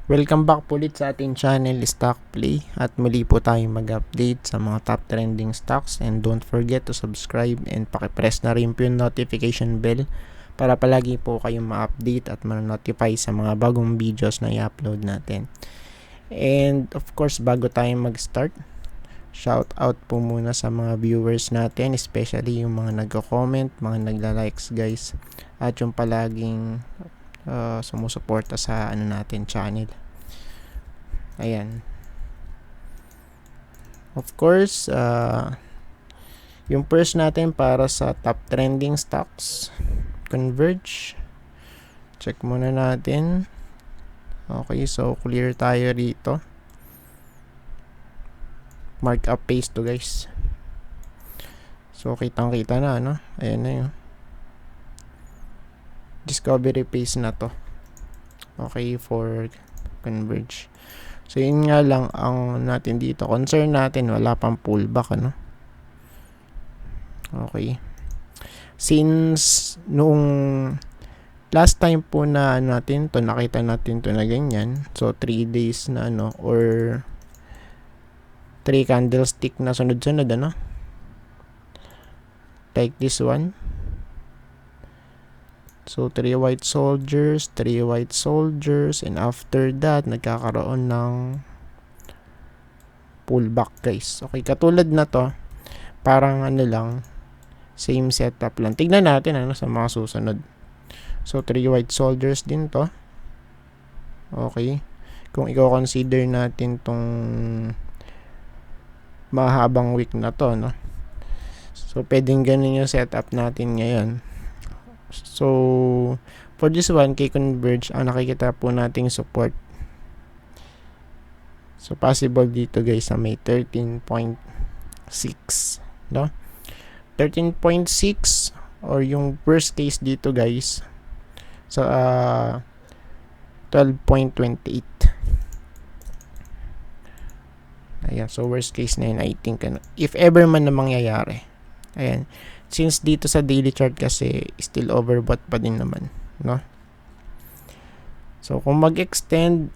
Welcome back po ulit sa ating channel Stock Play at muli po tayong mag-update sa mga top trending stocks, and don't forget to subscribe and pakipress na rin po yung notification bell para palagi po kayong ma-update at ma-notify sa mga bagong videos na i-upload natin. And of course, bago tayo mag-start, shout out po muna sa mga viewers natin, especially yung mga nagko-comment, mga nagla-likes guys, at yung palaging sumusuporta sa natin channel. Ayan. Of course, yung first natin para sa top trending stocks, Converge. Check muna natin. Okay, so clear tayo rito. Markup pace to guys. So kitang-kita na, no? Ayan na yun. Discovery pace na to. Okay, for Converge. So yun nga lang ang natin dito. Concern natin, wala pang pullback, ano? Okay. Since nung last time po na natin to, nakita natin to na ganyan. So 3 days na or 3 candlestick na sunod-sunod, like this one. So 3 white soldiers, and after that nagkakaroon ng pullback guys. Okay, katulad na to, parang lang, same setup lang. Tignan natin sa mga susunod. So 3 white soldiers din to. Okay, kung i-consider natin tong mahabang week na to, so pwedeng ganun yung setup natin ngayon. So for this one, kay Converge, ang nakikita po nating support, so possible dito guys na may 13.6, 13.6, or yung worst case dito guys, so 12.28. Ayan, so worst case na yun, I think, if ever man na mangyayari. Ayan, since dito sa daily chart kasi still overbought pa din naman, so kung mag-extend,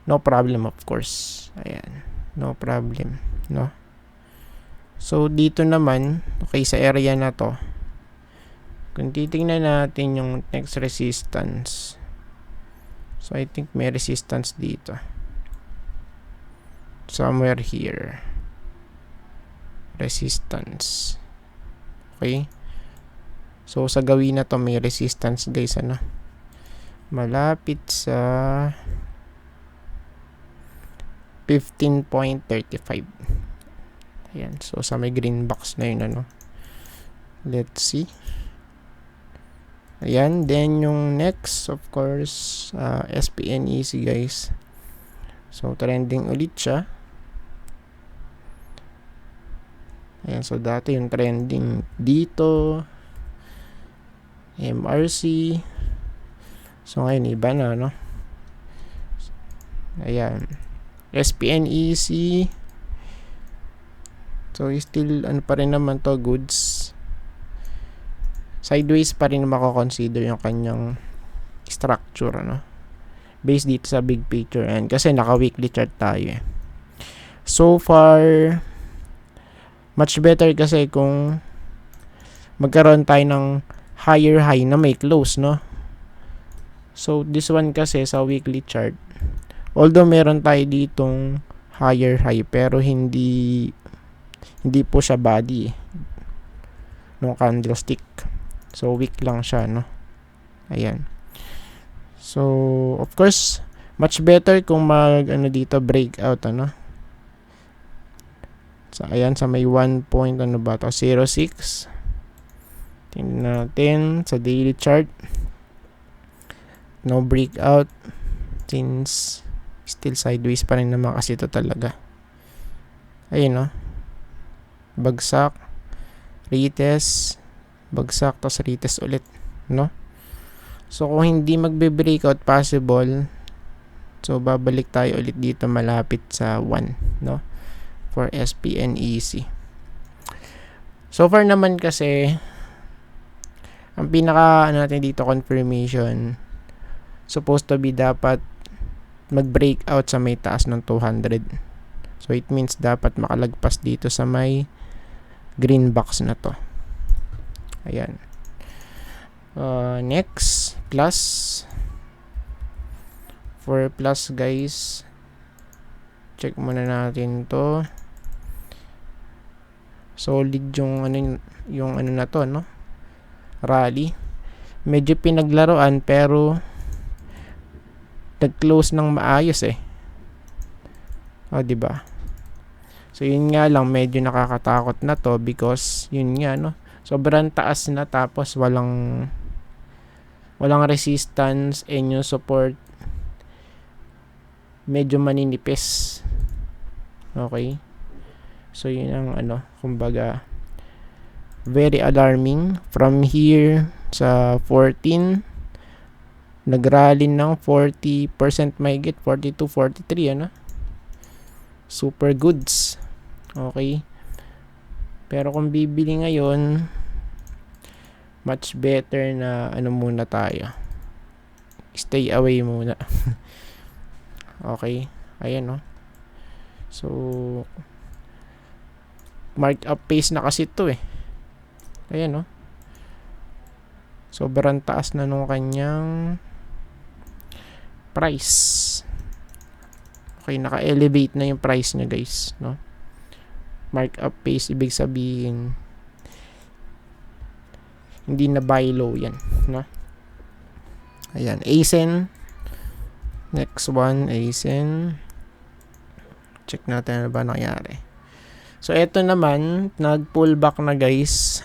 no problem of course. Ayan, no problem, so dito naman, okay, sa area na to, kung titingnan natin yung next resistance, so I think may resistance dito somewhere here. Resistance. Okay, so sa gawin na to may resistance guys, malapit sa 15.35. ayan, so sa may green box na yun, let's see. Ayan, then yung next of course, SPNEC guys. So trending ulit siya. Ayan, so dati yung trending dito, MRC. So ngayon iba na, Ayan, SPNEC. So still pa rin naman to, goods. Sideways pa rin mako-consider yung kanyang structure, based dito sa big picture, and kasi naka weekly chart tayo so far. Much better kasi kung magkaroon tayo ng higher high na may close, so this one kasi sa weekly chart, although meron tayo ditong higher high, pero hindi po siya body no candlestick, so weak lang siya, ayan. So of course, much better kung mag dito breakout, so ayan, sa may 1 point 06. Tingnan natin sa daily chart, no breakout, since still sideways pa rin naman kasi ito talaga. Ayun, bagsak, retest, bagsak, tapos retest ulit, so kung hindi magbe-breakout possible, so babalik tayo ulit dito malapit sa 1, for SPNEC. So far naman kasi, ang pinaka natin dito confirmation, supposed to be dapat mag-break out sa may taas ng 200. So it means dapat makalagpas dito sa may green box na to. Ayan. Next, plus. For plus guys, check muna natin to. Solid yung ano na to, no? Rally. Medyo pinaglaruan pero nag-close ng maayos eh. Di ba? So yun nga lang, medyo nakakatakot na to because yun nga, no? Sobrang taas na tapos walang resistance and yung support medyo maninipis. Okay? So yun ang kumbaga very alarming. From here sa 14 nagrally ng 40% mahigit, 42, 43 super goods. Okay? Pero kung bibili ngayon, much better na muna tayo. Stay away muna. Okay? Ayan, no? So, marked up pace na kasi ito eh. Ayan, no? Sobrang taas na nung kanyang price. Okay, naka-elevate na yung price niya, guys, no? Mark up pace, ibig sabihin hindi na buy low yan, no? Ayan, ASEN. Next one, ASEN. Check natin ano ba nangyari. So, eto naman, nag-pull back na, guys.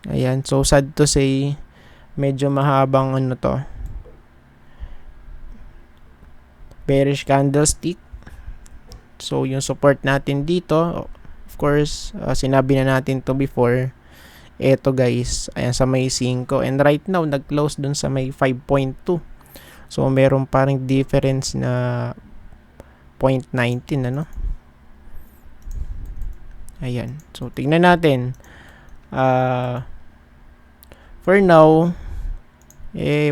Ayan, so sad to say, medyo mahabang to. Bearish candlestick. So, yung support natin dito, of course, sinabi na natin to before. Eto, guys, ayan sa may 5. And right now, nag-close dun sa may 5.2. So, meron parang difference na 0.19, Ayan. So, tingnan natin. For now,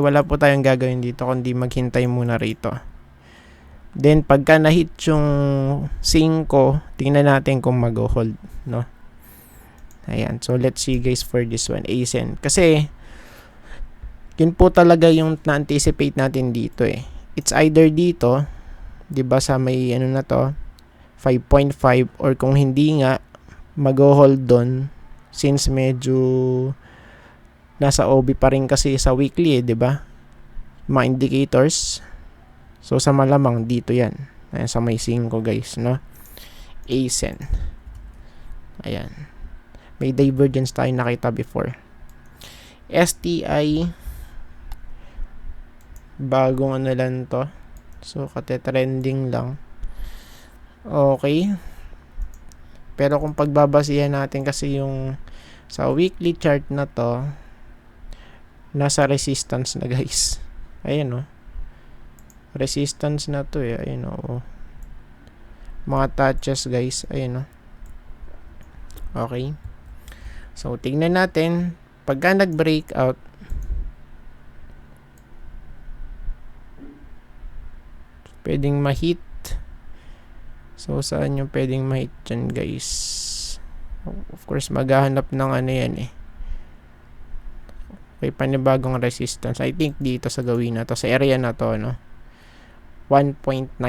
wala po tayong gagawin dito kundi maghintay muna rito. Then, pagka na-hit yung 5, tingnan natin kung mag-hold, no? Ayan. So, let's see, guys, for this one. ASEN. Kasi, yun po talaga yung na-anticipate natin dito eh. It's either dito, 'di ba, sa may na to, 5.5, or kung hindi nga, mag-hold doon since medyo nasa OB pa rin kasi sa weekly 'di ba? Mga indicators. So, sa malamang dito 'yan. Ayan, sa may 5, guys, no? ASEN. Ayan. May divergence tayo nakita before. STI, bagong lang to. So, kate-trending lang. Okay. Pero kung pagbabasihan natin kasi yung sa weekly chart na to, nasa resistance na, guys. Ayan, no? Resistance na to eh. Ayan, no? Mga touches, guys. Ayan, no? Okay. So, tingnan natin. Pagka nag-breakout, pwedeng ma-hit. So, saan yung pwedeng ma-hit dyan, guys? Of course, maghahanap ng yan eh. Okay, panibagong resistance. I think dito sa gawin na to, sa area na to, no? 1.19.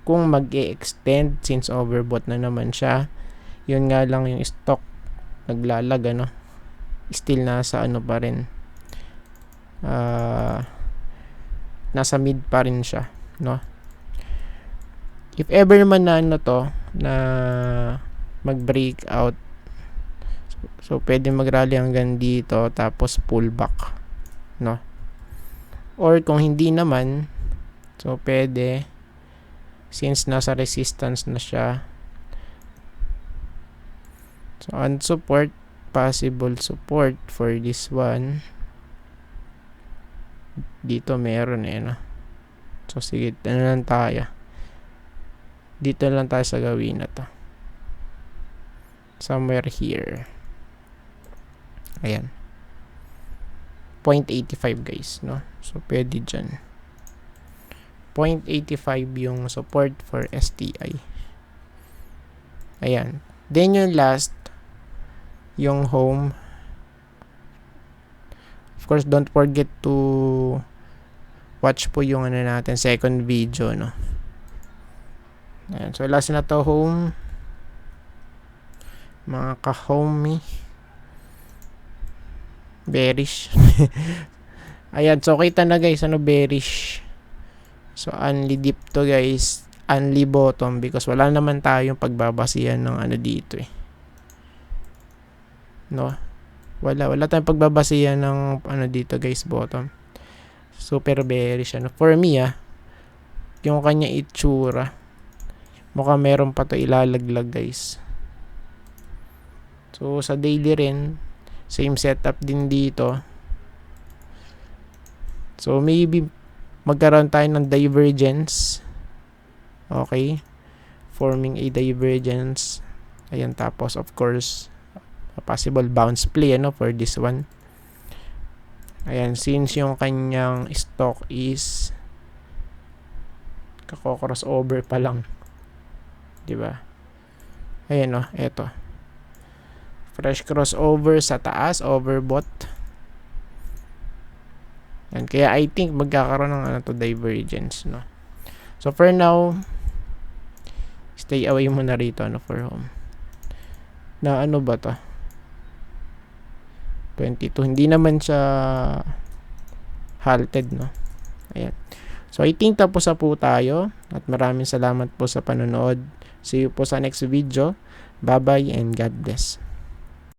Kung mag-e-extend, since overbought na naman siya, yun nga lang yung stock naglalag, still nasa pa rin. Nasa mid pa rin siya, no? If ever man na to, na mag-breakout, so pwede mag-rally hanggang dito, tapos pull back, no? Or kung hindi naman, so pwede, since nasa resistance na siya, so on support, possible support for this one, dito meron no? So sige, lang tayo. Dito lang tayo sa gawin na to. Somewhere here. Ayan. 0.85 guys, no? So, pwede dyan. 0.85 yung support for STI. Ayan. Then, yung last, yung home. Of course, don't forget to watch po yung ano natin, second video, no? Ayan. So, last na to, home. Mga ka-homey. Bearish. Ayan. So, kita na guys, ano, bearish. So, only dip to guys. Only bottom because wala naman tayong pagbabasihan ng ano dito eh. No? Wala tayong pagbabasihan ng ano dito guys, bottom. Super bearish ano. For me yung kanya itsura, mukhang meron pa to ilalaglag guys. So, sa daily rin, same setup din dito. So, maybe magkaroon tayo ng divergence. Okay. Forming a divergence. Ayan, tapos of course, a possible bounce play ano for this one. Ayan, since yung kanyang stock is kako-crossover pa lang. 'Di ba? Ayan oh, eto. Fresh crossover sa taas, overbought. And kaya I think magkakaroon ng ano to, divergence, no. So for now, stay away muna rito ano for home. Na ano ba to? 22. Hindi naman siya halted, no. Ayan. So I think tapos na po tayo at maraming salamat po sa panonood. See you po sa next video. Bye bye and God bless.